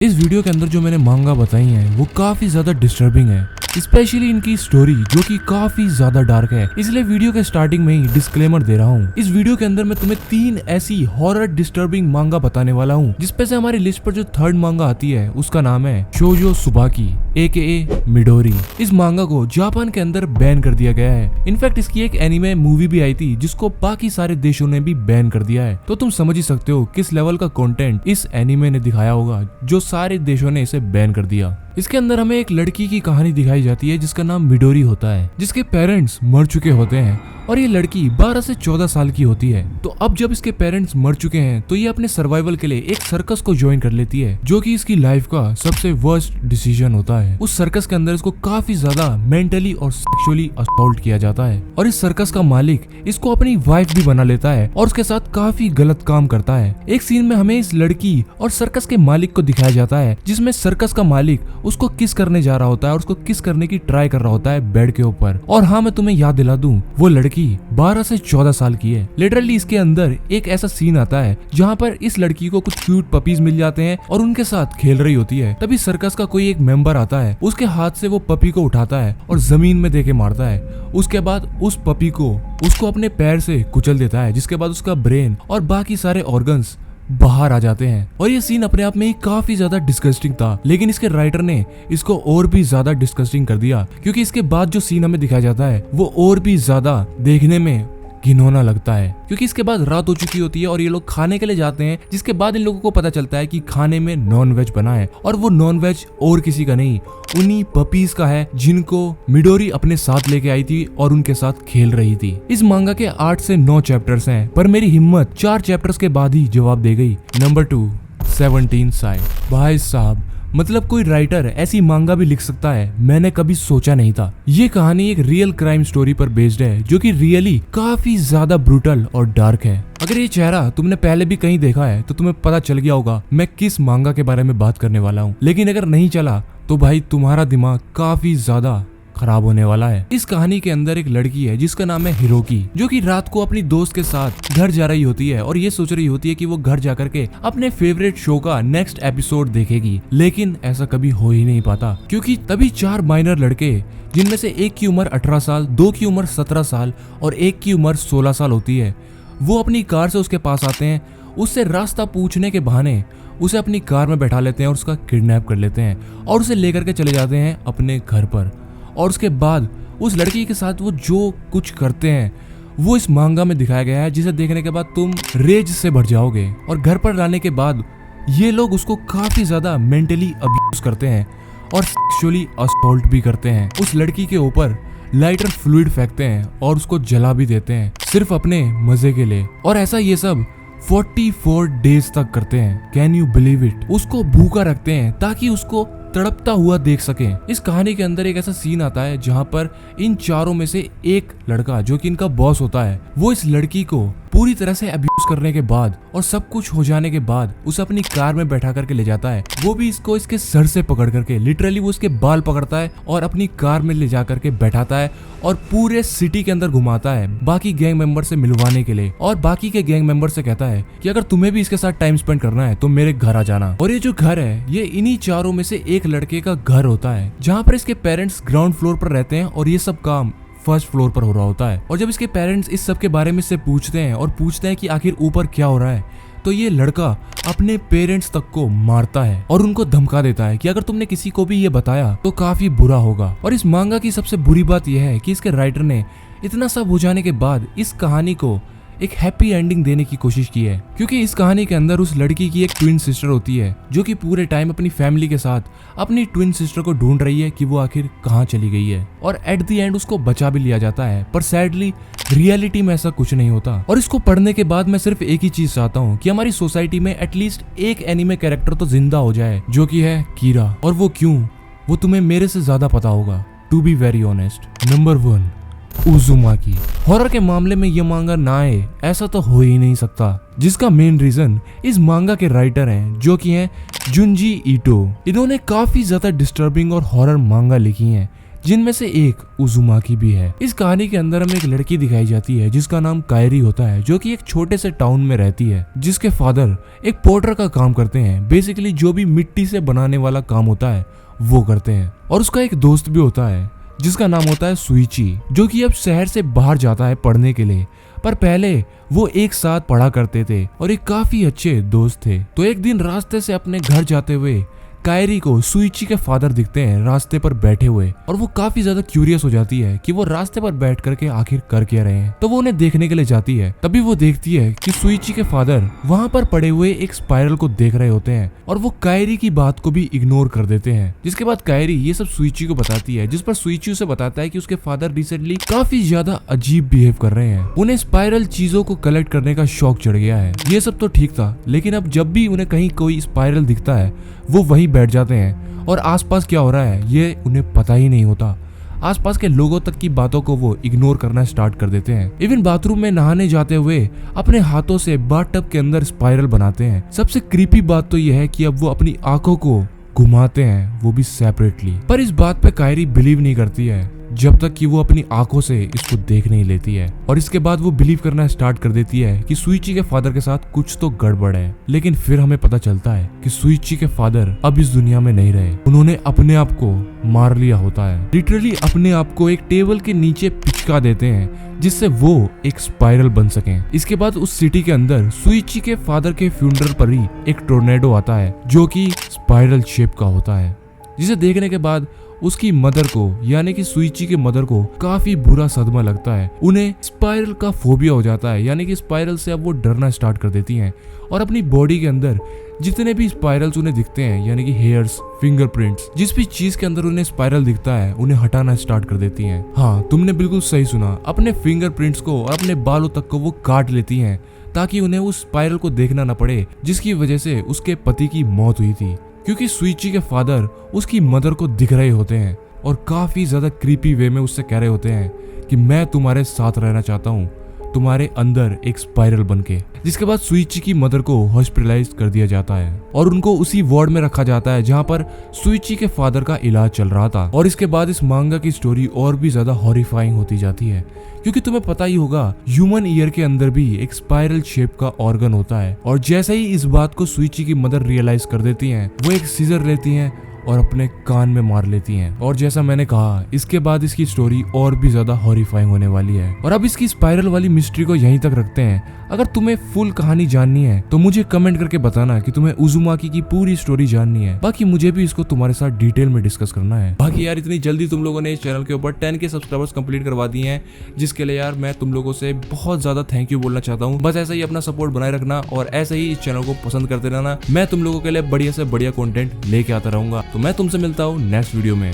इस वीडियो के अंदर जो मैंने मांगा बताई है वो काफी ज्यादा डिस्टर्बिंग है, स्पेशली इनकी स्टोरी जो कि काफी ज्यादा डार्क है। इसलिए वीडियो के स्टार्टिंग में ही डिस्क्लेमर दे रहा हूँ। इस वीडियो के अंदर मैं तुम्हें 3 ऐसी हॉरर डिस्टर्बिंग मांगा बताने वाला हूँ, जिसपे से हमारी लिस्ट पर जो थर्ड मांगा आती है उसका नाम है शोजो सुबाकी AKA मिडोरी। इस मांगा को जापान के अंदर बैन कर दिया गया है। इनफैक्ट इसकी एक एनिमे मूवी भी आई थी जिसको बाकी सारे देशों ने भी बैन कर दिया है। तो तुम समझ ही सकते हो किस लेवल का कंटेंट इस एनिमे ने दिखाया होगा जो सारे देशों ने इसे बैन कर दिया। इसके अंदर हमें एक लड़की की कहानी दिखाई जाती है जिसका नाम मिडोरी होता है, जिसके पेरेंट्स मर चुके होते हैं और ये लड़की 12 से 14 साल की होती है। तो अब जब इसके पेरेंट्स मर चुके हैं तो ये अपने सर्वाइवल के लिए एक सर्कस को ज्वाइन कर लेती है, जो कि इसकी लाइफ का सबसे वर्स्ट डिसीजन होता है। उस सर्कस के अंदर इसको काफी ज्यादा मेंटली और सेक्सुअली असॉल्ट किया जाता है और इस सर्कस का मालिक इसको अपनी वाइफ भी बना लेता है और उसके साथ काफी गलत काम करता है। एक सीन में हमें इस लड़की और सर्कस के मालिक को दिखाया जाता है, जिसमें सर्कस का मालिक उसको किस करने जा रहा होता है और उसको किस करने की ट्राई कर रहा होता है बेड के ऊपर। और हाँ, मैं तुम्हें याद दिला दूं, वो लड़की 12 से 14 साल की है। लिटरली इसके अंदर एक ऐसा सीन आता है जहाँ पर इस लड़की को कुछ क्यूट पपीज मिल जाते हैं और उनके साथ खेल रही होती है। तभी सर्कस का कोई एक मेंबर आता है, उसके हाथ से वो पपी को उठाता है और जमीन में देके मारता है। उसके बाद उस पपी को उसको अपने पैर से कुचल देता है, जिसके बाद उसका ब्रेन और बाकी सारे ऑर्गन्स बाहर आ जाते हैं। और ये सीन अपने आप में ही काफी ज्यादा डिस्गस्टिंग था, लेकिन इसके राइटर ने इसको और भी ज्यादा डिस्गस्टिंग कर दिया, क्योंकि इसके बाद जो सीन हमें दिखाया जाता है वो और भी ज्यादा देखने में घिनौना लगता है। क्योंकि इसके बाद रात हो चुकी होती है और ये लोग खाने के लिए जाते हैं, जिसके बाद इन लोगों को पता चलता है कि खाने में नॉन वेज बना है और वो नॉन वेज और किसी का नहीं, उन्हीं पपीज का है जिनको मिडोरी अपने साथ लेके आई थी और उनके साथ खेल रही थी। इस मांगा के 8 से 9 चैप्टर्स हैं, पर मेरी हिम्मत 4 चैप्टर्स के बाद ही जवाब दे गई। Number 2, 17 side. भाई साहब, मतलब कोई राइटर ऐसी मांगा भी लिख सकता है, मैंने कभी सोचा नहीं था। ये कहानी एक रियल क्राइम स्टोरी पर बेस्ड है, जो कि रियली काफी ज्यादा ब्रूटल और डार्क है। अगर ये चेहरा तुमने पहले भी कहीं देखा है तो तुम्हें पता चल गया होगा मैं किस मांगा के बारे में बात करने वाला हूँ, लेकिन अगर नहीं चला तो भाई तुम्हारा दिमाग काफी ज्यादा खराब होने वाला है। इस कहानी के अंदर एक लड़की है जिसका नाम है हिरोकी, जो कि रात को अपनी दोस्त के साथ घर जा रही होती है और ये सोच रही होती है कि वो घर जा करके अपने फेवरेट शो का नेक्स्ट एपिसोड देखेगी। लेकिन ऐसा कभी हो ही नहीं पाता, क्योंकि तभी 4 माइनर लड़के, जिनमें से एक की उम्र 18 साल, 2 की उम्र 17 साल और एक की उम्र 16 साल होती है, वो अपनी कार से उसके पास आते हैं। उससे रास्ता पूछने के बहाने उसे अपनी कार में बैठा लेते हैं और उसका किडनैप कर लेते हैं और उसे लेकर के चले जाते हैं अपने घर पर। और उसके बाद उस लड़की के साथ वो जो कुछ करते हैं वो इस मांगा में दिखाया गया है, जिसे देखने के बाद तुम रेज से भर जाओगे। और घर पर लाने के बाद ये लोग उसको काफी ज्यादा मेंटली अब्यूज करते हैं और सेक्सुअली असॉल्ट भी करते हैं। उस लड़की के ऊपर लाइटर फ्लूइड फेंकते हैं और उसको जला भी देते हैं, सिर्फ अपने मजे के लिए। और ऐसा ये सब 44 डेज तक करते हैं। Can you believe it? उसको भूखा रखते हैं ताकि उसको तड़पता हुआ देख सकें। इस कहानी के अंदर एक ऐसा सीन आता है जहां पर इन चारों में से एक लड़का, जो कि इनका बॉस होता है, वो इस लड़की को पूरी तरह से अब्यूज करने के बाद और सब कुछ हो जाने के बाद उसे अपनी कार में बैठा करके ले जाता है। वो भी इसको इसके सर से पकड़ करके, लिटरली वो इसके बाल पकड़ता है और अपनी कार में ले जा करके बैठाता है और पूरे सिटी के अंदर घुमाता है बाकी गैंग मेंबर से मिलवाने के लिए। और बाकी के गैंग मेंबर से कहता है कि अगर तुम्हें भी इसके साथ टाइम स्पेंड करना है तो मेरे घर आ जाना। और ये जो घर है ये इन्हीं चारों में से एक लड़के का घर होता है, जहाँ पर इसके पेरेंट्स ग्राउंड फ्लोर पर रहते हैं और ये सब काम फर्स्ट फ्लोर पर हो रहा होता है। और जब इसके पेरेंट्स इस सब के बारे में इससे पूछते हैं और पूछते हैं कि आखिर ऊपर क्या हो रहा है, तो ये लड़का अपने पेरेंट्स तक को मारता है और उनको धमका देता है कि अगर तुमने किसी को भी ये बताया तो काफी बुरा होगा। और इस मांगा की सबसे बुरी बात यह है कि इसके राइटर ने इतना सब हो जाने के बाद इस कहानी को एक हैप्पी एंडिंग देने की कोशिश की है, क्योंकि इस कहानी के अंदर उस लड़की की एक ट्विन सिस्टर होती है, जो कि पूरे टाइम अपनी फैमिली के साथ अपनी ट्विन सिस्टर को ढूंढ रही है कि वो आखिर कहाँ चली गई है। और एट द एंड उसको बचा भी लिया जाता है, पर सैडली रियलिटी में ऐसा कुछ नहीं होता। और इसको पढ़ने के बाद मैं सिर्फ एक ही चीज चाहता हूँ कि हमारी सोसाइटी में एटलीस्ट एक एनिमे कैरेक्टर तो जिंदा हो जाए, जो कि है कीरा। और वो क्यों, वो तुम्हें मेरे से ज्यादा पता होगा, to be very honest. Number 1, Uzumaki. Horror के मामले में ये मांगा ना आए ऐसा तो हो ही नहीं सकता, जिसका मेन रीजन इस मांगा के राइटर हैं, जो कि हैं जुंजी ईटो। इन्होंने काफी ज्यादा डिस्टर्बिंग और हॉरर मांगा लिखी हैं, जिनमें से एक उजुमाकी भी है। इस कहानी के अंदर हमें एक लड़की दिखाई जाती है जिसका नाम कायरी होता है, जो कि एक छोटे से टाउन में रहती है, जिसके फादर एक पोर्टर का काम करते हैं। बेसिकली जो भी मिट्टी से बनाने वाला काम होता है वो करते हैं। और उसका एक दोस्त भी होता है जिसका नाम होता है सुइची, जो कि अब शहर से बाहर जाता है पढ़ने के लिए। पर पहले वो एक साथ पढ़ा करते थे और एक काफी अच्छे दोस्त थे। तो एक दिन रास्ते से अपने घर जाते हुए कायरी को सुइची के फादर दिखते हैं रास्ते पर बैठे हुए, और वो काफी ज्यादा क्यूरियस हो जाती है कि वो रास्ते पर बैठ करके आखिर कर क्या रहे हैं। तो वो उन्हें देखने के लिए जाती है। तभी वो देखती है कि सुइची के फादर वहाँ पर पड़े हुए एक स्पाइरल को देख रहे होते हैं और वो कायरी की बात को भी इग्नोर कर देते हैं। जिसके बाद कायरी ये सब सुइची को बताती है, जिस पर सुइची उसे बताता है कि उसके फादर रिसेंटली काफी ज्यादा अजीब बिहेव कर रहे हैं। उन्हें स्पाइरल चीजों को कलेक्ट करने का शौक चढ़ गया है। ये सब तो ठीक था, लेकिन अब जब भी उन्हें कहीं कोई स्पाइरल दिखता है वो वहीं बैठ जाते हैं और आसपास क्या हो रहा है ये उन्हें पता ही नहीं होता। आसपास के लोगों तक की बातों को वो इग्नोर करना स्टार्ट कर देते हैं। इवन बाथरूम में नहाने जाते हुए अपने हाथों से बाथटब के अंदर स्पाइरल बनाते हैं। सबसे क्रीपी बात तो यह है कि अब वो अपनी आंखों को घुमाते हैं, वो भी सेपरेटली। पर इस बात पे कायरी बिलीव नहीं करती है जब तक कि वो अपनी आंखों से इसको देख नहीं लेती है। और इसके बाद वो बिलीव करना स्टार्ट कर देती है कि सुइची के फादर के साथ कुछ तो गड़बड़ है। लेकिन फिर हमें पता चलता है कि सुइची के फादर अब इस दुनिया में नहीं रहे। उन्होंने अपने आप को मार लिया होता है। लिटरली अपने आप को एक टेबल के नीचे पिचका देते हैं जिससे वो एक स्पाइरल बन सकें। इसके बाद उस सिटी के अंदर सुइची के फादर के फ्यूनरल पर ही एक टोर्नेडो आता है जो कि स्पाइरल शेप का होता है, जिसे देखने के बाद उसकी मदर को यानी कि सुइची के मदर को काफी बुरा सदमा लगता है। उन्हें स्पाइरल का फोबिया हो जाता है, यानी कि स्पाइरल से अब वो डरना स्टार्ट कर देती हैं और अपनी बॉडी के अंदर जितने भी स्पाइरल्स उन्हें दिखते हैं यानी कि हेयर्स, फिंगरप्रिंट्स, जिस भी चीज के अंदर उन्हें स्पाइरल दिखता है उन्हें हटाना स्टार्ट कर देती हैं। हाँ, तुमने बिल्कुल सही सुना, अपने फिंगरप्रिंट्स को और अपने बालों तक को वो काट लेती हैं ताकि उन्हें उस स्पाइरल को देखना न पड़े जिसकी वजह से उसके पति की मौत हुई थी। क्योंकि सुइची के फादर उसकी मदर को दिख रहे होते हैं और काफी ज्यादा क्रीपी वे में उससे कह रहे होते हैं कि मैं तुम्हारे साथ रहना चाहता हूँ, तुम्हारे अंदर एक स्पाइरल बनके। जिसके बाद सुइची की मदर को हॉस्पिटलाइज कर दिया जाता है और उनको उसी वार्ड में रखा जाता है जहाँ पर सुइची के फादर का इलाज चल रहा था। और इसके बाद इस मांगा की स्टोरी और भी ज्यादा हॉरिफाइंग होती जाती है, क्योंकि तुम्हें पता ही होगा ह्यूमन ईयर के अंदर भी एक स्पाइरल शेप का ऑर्गन होता है। और जैसे ही इस बात को सुइची की मदर रियलाइज कर देती हैं, वो एक सीजर लेती हैं और अपने कान में मार लेती हैं। और जैसा मैंने कहा, इसके बाद इसकी स्टोरी और भी ज्यादा हॉरिफाइंग होने वाली है। और अब इसकी स्पाइरल वाली मिस्ट्री को यहीं तक रखते हैं। अगर तुम्हें फुल कहानी जाननी है तो मुझे कमेंट करके बताना कि तुम्हें उजुमाकी की पूरी स्टोरी जाननी है। बाकी मुझे भी इसको तुम्हारे साथ डिटेल में डिस्कस करना है। बाकी यार इतनी जल्दी तुम लोगों ने इस चैनल के ऊपर 10K सब्सक्राइबर्स कंप्लीट करवा दिए हैं, जिसके लिए यार मैं तुम लोगों से बहुत ज्यादा थैंक यू बोलना चाहता हूँ। बस ऐसे ही अपना सपोर्ट बनाए रखना और ऐसे ही इस चैनल को पसंद करते रहना। मैं तुम लोगों के लिए बढ़िया से बढ़िया कंटेंट लेके आता रहूंगा। तो मैं तुमसे मिलता हूँ नेक्स्ट वीडियो में।